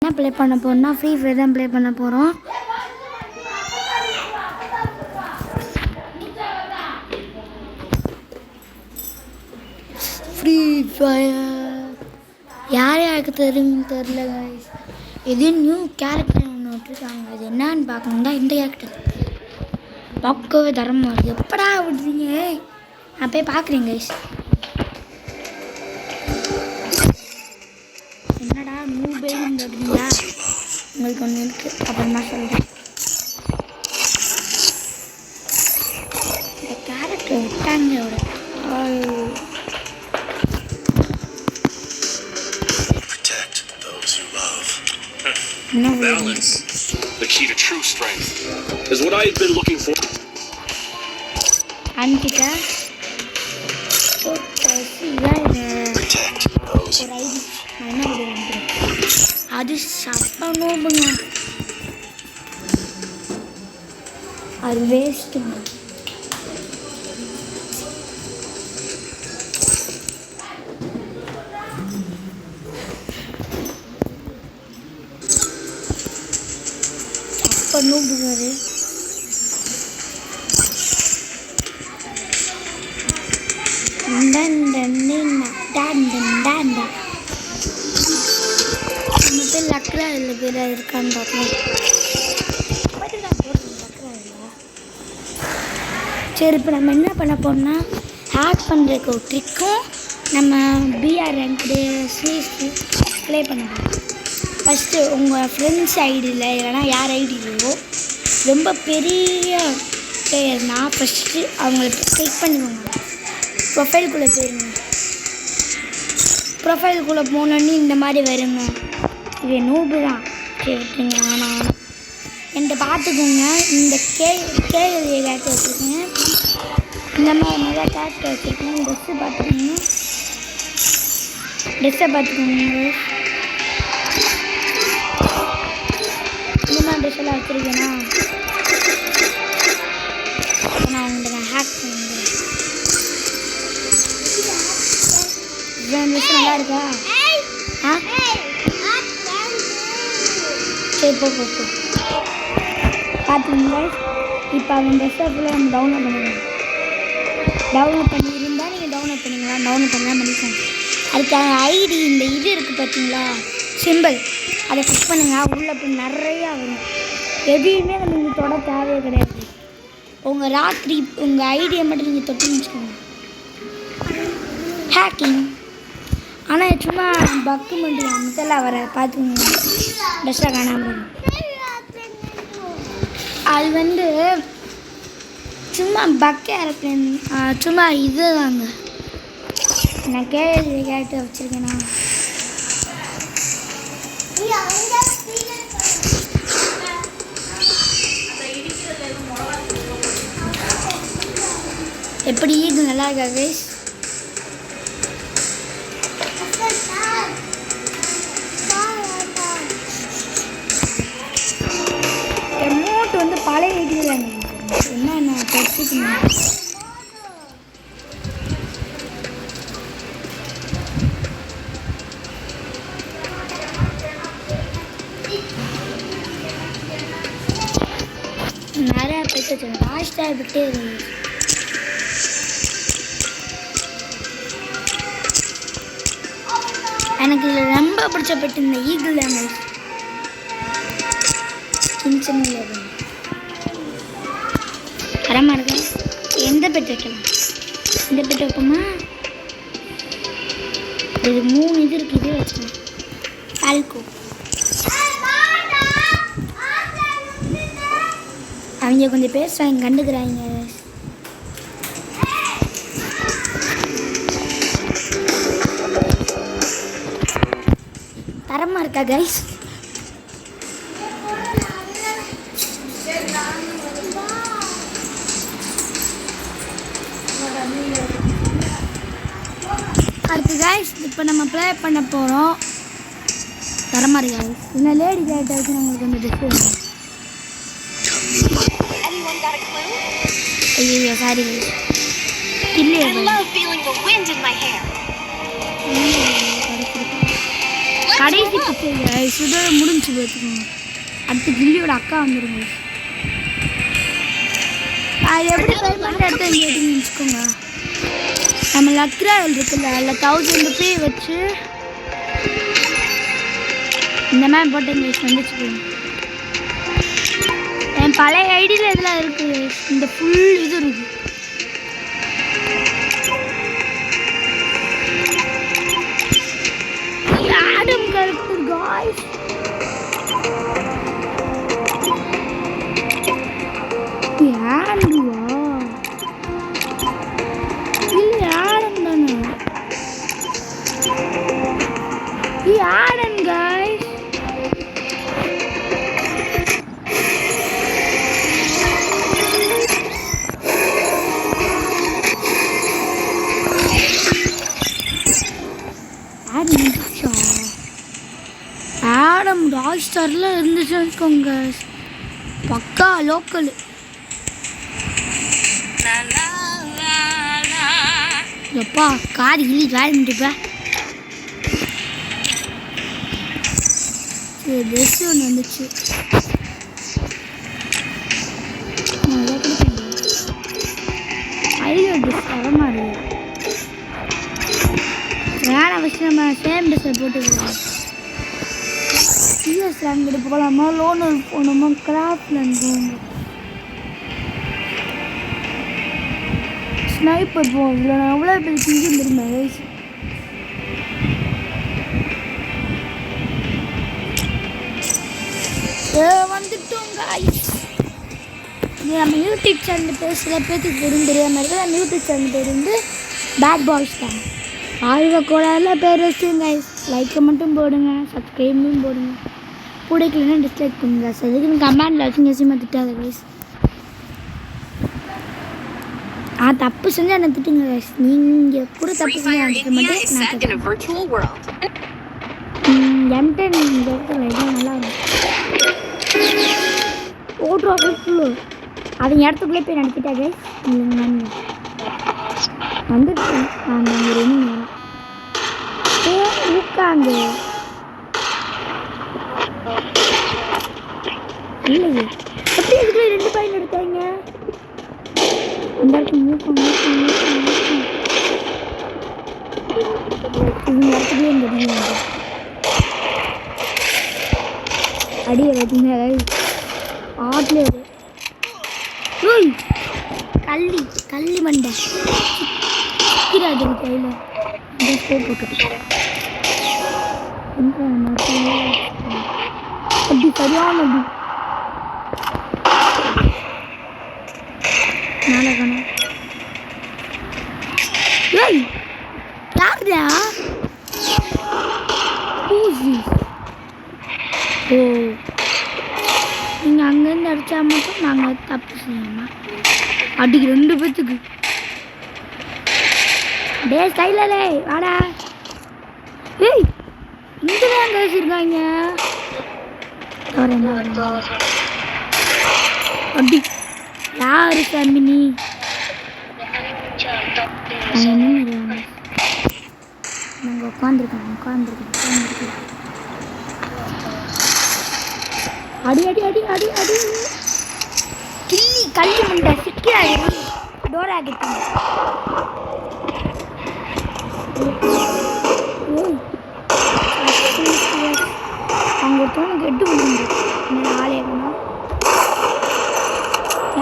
என்ன ப்ளே பண்ண போறோம்னா ஃப்ரீ ஃபயர் தான் ப்ளே பண்ண போகிறோம். ஃப்ரீ ஃபயர் யார் யாருக்கு தெரியும் தெரில கைஸ். இது நியூ கேரக்டர் ஒன்று விட்டுருக்காங்க. அது என்னன்னு பார்க்கணும் தான் இந்த கேரக்டர் பார்க்கவே தரமாக இருக்குது. எப்படா விடுறீங்க? நான் போய் பார்க்குறேன் கைஸ். என்னடா நியூ பேன்னு சொல்கிறீங்களா? உங்களுக்கு ஒன்று இருக்குது, அப்புறமா சொல்கிறேன். இந்த கேரக்டர் விட்டாங்க ஒரு balance. The key to true strength is what I've been looking for. அன்கிட்ட அது சப்பனோபுங்க, அது வேஸ்ட்டுங்க. நூபுங்கிறது நம்ம லக்ரா இல்லை பேர் இருக்கான்னு பார்க்கலாம். சரி, இப்போ நம்ம என்ன பண்ண போறோம்னா ஹேக் பண்ணுறதுக்கு ஒரு ட்ரிக்கும் நம்ம பிஆர் ரேங்க்டு சிஎஸ்சி ப்ளே பண்ண போகிறோம். ஃபஸ்ட்டு உங்கள் ஃப்ரெண்ட்ஸ் ஐடியில் இல்லைனா யார் ஐடியிலையோ ரொம்ப பெரிய பிளேயர்னால் ஃபஸ்ட்டு அவங்களுக்கு கிளிக் பண்ணிக்கோங்க. ப்ரொஃபைல்குள்ளே போயிருங்க. ப்ரொஃபைல்குள்ளே போனோன்னே இந்த மாதிரி வருங்க. இது நூபு தான் கேட்டுருங்க. ஆனால் என்கிட்ட பார்த்துக்கோங்க. இந்த கேள்வி கேட்டு வச்சுருக்கேங்க. இந்த மாதிரி நிறையா கேட்டு வச்சுருக்கேன். ட்ரெஸ்ஸை பார்த்துக்கோங்க. இந்த மாதிரி ட்ரெஸ் எல்லாம் வச்சுருக்கேன்னா நான் உங்களுக்கு நான் ஹேக் பண்ணுறேன். ட்ரெஸ் நல்லா இருக்கா? ஆ சரி, போ பார்த்துக்கோங்க. இப்போ அவன் ட்ரெஸ்ஸை ஃபுல்லாக நம்ம டவுன்லோட் பண்ணிடுவோம். டவுன்லோட் பண்ணியிருந்தால் நீங்கள் டவுன்லோட் பண்ணிக்கலாம். டவுன்லோட் பண்ணலாம் பண்ணிக்கோங்க. அதுக்கான ஐடி இந்த இது இருக்குது பார்த்தீங்களா, சிம்பிள், அதை கிளிக் பண்ணுங்கள். உள்ளே போய் நிறையா வரும். எதையுமே நம்ம இங்கே தொட தேவையே கிடையாது. உங்கள் ராத்திரி உங்கள் ஐடியை மட்டும் நீங்கள் தொட்டு வச்சுக்கோங்க. ஹேக்கிங் ஆனால் சும்மா பக்கு மட்டும் அமுத்தெல்லாம் வர பார்த்துக்கோங்க. ட்ரெஸ்ஸாக காணாமல் அது சும்மா பக்கு ஏரோப்ளேன், சும்மா இது தாங்க. நான் கேட்டு வச்சுருக்கேண்ணா. எப்படி இது நல்லா இருக்கா கைஸ்? எமௌண்ட் பழைய ஐடியில் என்ன தெரிஞ்சுக்கணும். நிறையா போயிட்டு லாஸ்ட்டாக விட்டே எனக்கு இதில் ரொம்ப பிடிச்ச பெட்டு இந்த ஈகிள் தாங்க. தரமாக இருக்கா? எந்த பெட்டு வைக்கலாம்? இந்த பெட்டு வைப்போமா? இது 3 இது இருக்குது. இதே வச்சுக்கலாம். பால்கோ அவங்க கொஞ்சம் பேசுகிறாங்க, கண்டுக்கிறாங்க. தரமாக இருக்கா கைஸ்? அடுத்து கைஸ் இப்போ நம்ம ப்ளே பண்ண போகிறோம். தரமாக இருக்கா? இந்த லேடி கேரக்டர் வச்சு நம்மளுக்கு வந்து ட்ரெஸ். ஐயோ சாரி இல்லையா? கடைசி பிச்சை சுதோட முடிஞ்சு பார்த்துக்கோங்க. அடுத்து கில்லியோட அக்கா வந்துடுங்க. அது எப்படி பேமெண்ட் எடுத்து கேட்டுன்னு வச்சுக்கோங்க. நம்ம லக்ராயில் இருக்குல்ல, அதில் 1000 ரூபாய் வச்சு இந்த மாதிரி போட்டு வந்துச்சுக்கோங்க. என் பழைய ஐடியில் இதெல்லாம் இருக்குது. இந்த ஃபுல் இது இருக்குது. Adam character guys. ஆடுவா இல்லை ஆடம் தானே. Adam guys. ஆடம் ராக் ஸ்டாரில் இருந்துச்சுன்னு வச்சுக்கோங்க. பக்கா லோக்கல். எப்பா கார் கிளி காரிட்டுப்பேன். சரி ட்ரெஸ் ஒன்று வந்துச்சு. ஐயோ ட்ரெஸ் தரமா இருக்கு. வேணா வச்சு நம்ம சேம் ட்ரெஸ்ஸை போட்டுக்கலாம். சிஎஸ் லேண்ட் போகலாமா, லோனல் போகணுமா, கிராஃப்ட் லேண்ட் போகணும். ஸ்னைப்பர் போகும். இதில் நான் எவ்வளோ பேர் செஞ்சு இருந்தேன். வந்துட்டோம் காய்ஸ். இது நம்ம யூடியூப் சேனல் பேர் சில பேருக்கு தெரியாமல் இருக்குது. நம்ம யூடியூப் சேனல் பேர் வந்து பேட் பாய்ஸ் தான். ஆழ்வக்கோளாறுல பேர் வச்சுங்க காய்ஸ். லைக்கை மட்டும் போடுங்க, சப்ஸ்கிரைபும் போடுங்க. பிடிக்கலன்னா டிஸ்லைக் பண்ணுங்க. அதுக்கு கமெண்டில் வச்சு நிச்சயமாக திட்டாத காய்ஸ். தப்பு செஞ்சு என்ன திட்டுங்க காய்ஸ். நீங்கள் கூட தப்பு செஞ்சு அனுப்பிக்க மாட்டேன். M10 இந்த இடத்துல எல்லாம் நல்லா இருக்கும். ஓட்ரோ ஃபுல்லு அது இடத்துக்குள்ளே போய் நடத்திட்டா காய்ஸ். நான் வந்துட்டு நாங்கள் ரெண்டு நேரம் ஊக்காங்க இல்லையே. எப்படி இதுக்குள்ளே 2 பாயிண்ட் எடுத்தாங்க. இந்த இடத்துல மூக்கம் இது இடத்துக்குள்ளே இந்த அடியை பார்த்தீங்க ஆட்டில் கள்ளி மண்டை சிக்கிறாது கையில் போட்டு அப்படி சரியான நாளை காணும். ஏய் யாருடா பூசி. ஓ நீங்கள் அங்கேருந்து அடித்தா மட்டும் நாங்கள் தப்பு செய்யணுமா? அடிக்கு 2 பேத்துக்கு டே ஸ்டைலே வாடா. ஏய் இங்கே தான் பேசியிருக்காங்க. அடி யாரு ஃபேமிலி நாங்கள் உட்காந்துருக்கோம். அடி அடி அடி அடி அடி கிள்ளி கல்லு முண்டை சிக்கிறாரு. டோர் ஆகிட்டு அவங்க ஒருத்தவங்க கெட்டு விழுந்து ஆலயம்னா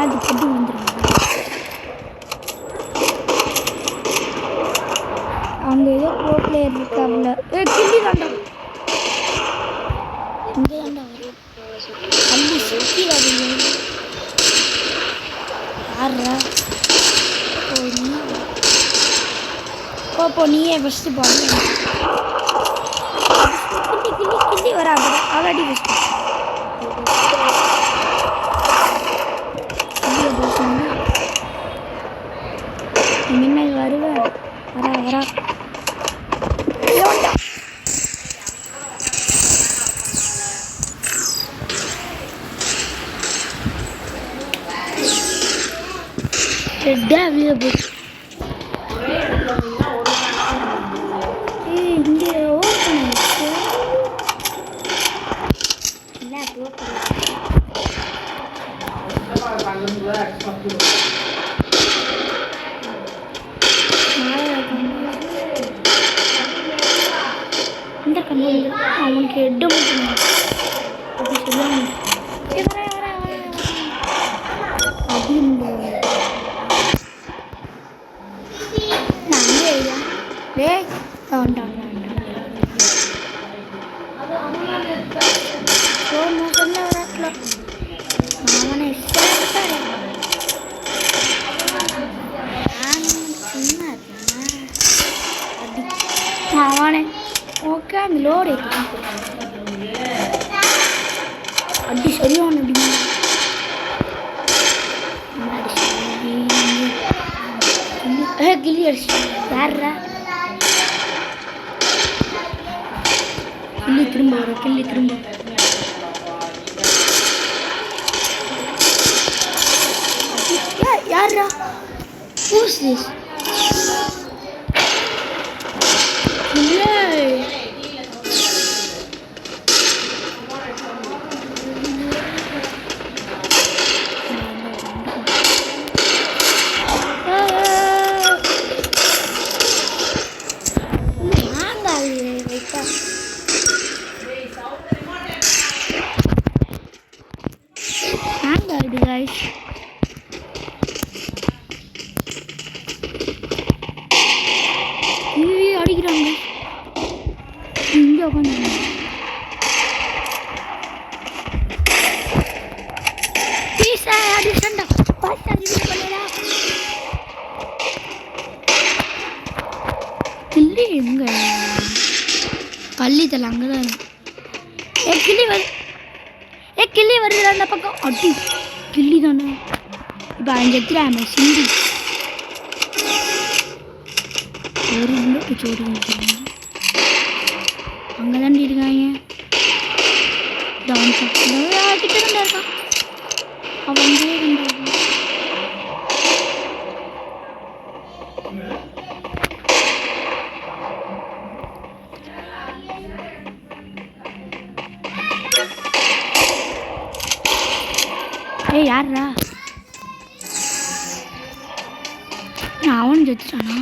அது கெட்டு விழுந்துருவாங்க. அவங்க ஏதோ ப்ரோ பிளேயர் இருக்காங்கள. கிள்ளி தாண்டா இங்கே தாண்டா அள்ளி சிக்கிறாரு. யாரா போ நீயே ஃபஸ்ட்டு போடு. கிள்ளி வரா அவடி ஃபஸ்ட்டு இனிமேல் வருவேன். வரா வெளியே போச்சு. இங்கே ஓப்பன் ஆயிடுச்சு. இந்த கண்ணு அவனுக்கு ஹெட்டு மட்டும் அப்படி சொல்லுவாங்க அப்படின்னு டேய் வேண்டாம் அவனை அவனை ஓகே அந்த லோடு அப்படி சொல்லுவான் அப்படின்னு கிளி அடிச்சு யாரா கிள்ளி திரும்ப வரும் கிள்ளி திரும்ப யாரா Who's this? Guys, அடிக்கிறாங்க இங்கே உட்காந்து அடிச்சண்டா கிள்ளி எங்க பள்ளித்தலை அங்கதான் கிள்ளி வருது அந்த பக்கம் அடி கிள்ளி தானே இப்போ அஞ்சு சிந்தி ஒரு உள்ள பிச்சு ஓடி அங்கே தாண்டி இருக்காங்க கிட்ட தான் இருக்கான் அவன் அங்கேயே இருந்தாங்க ஏய் யாரா அவன் ஜெயிச்சிட்டானா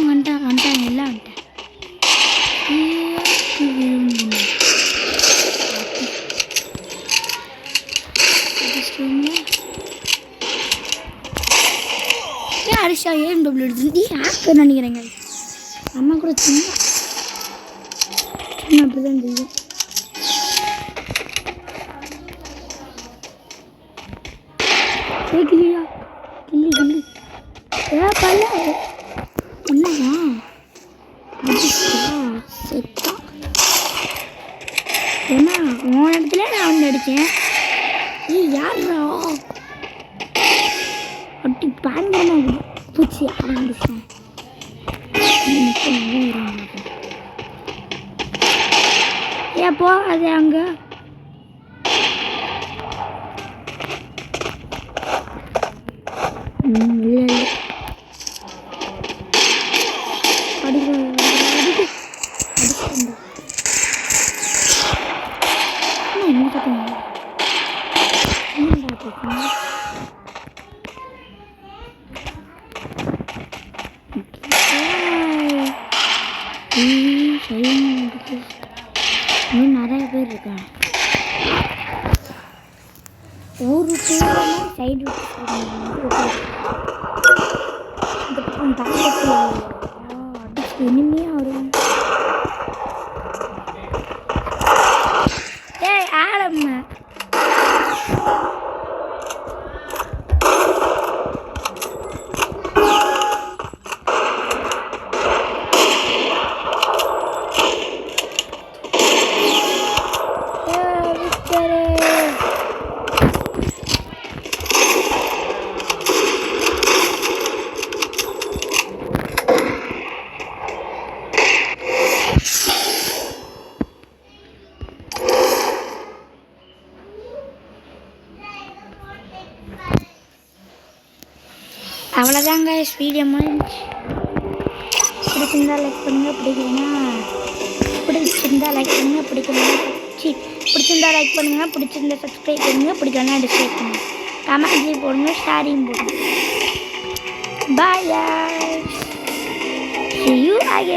வந்துட்டான் எல்லாம் வந்துட்டேன் அரிஷா ஏஎம்டபிள்யூ எடுத்து ஆக்க நினைக்கிறேங்க அம்மா கூட சின்ன அப்படிதான் தெரியும் கிளியா கிள்ளி பல்ல என்னவா செத்தா ஏன்னா உன் இடத்துல நான் வந்து அடித்தேன் யாரா அப்படி பயங்கரமாக பூச்சி ஆரம்பிச்சேன் ஏப்போ அது அங்கே இல்லை இன்னும் நிறைய பேர் இருக்காங்க ஒரு சைடு அடிச்சு இனிமையாக வரும் ஏய் ஆடம்மா அவ்வளோதாங்க வீடியோ முடிஞ்சு பிடிச்சிருந்தா லைக் பண்ணுங்கள் பிடிக்கலன்னா பண்ணுங்கள், பிடிச்சிருந்தா லைக் பண்ணுங்கள், பிடிச்சிருந்தா சப்ஸ்கிரைப் பண்ணுங்கள், பிடிக்கலன்னா டிஸ்லைக் பண்ணுங்கள், கமெண்ட்லேயும் போடுங்க, ஷேரிங் போடுங்க. Bye guys. See you again.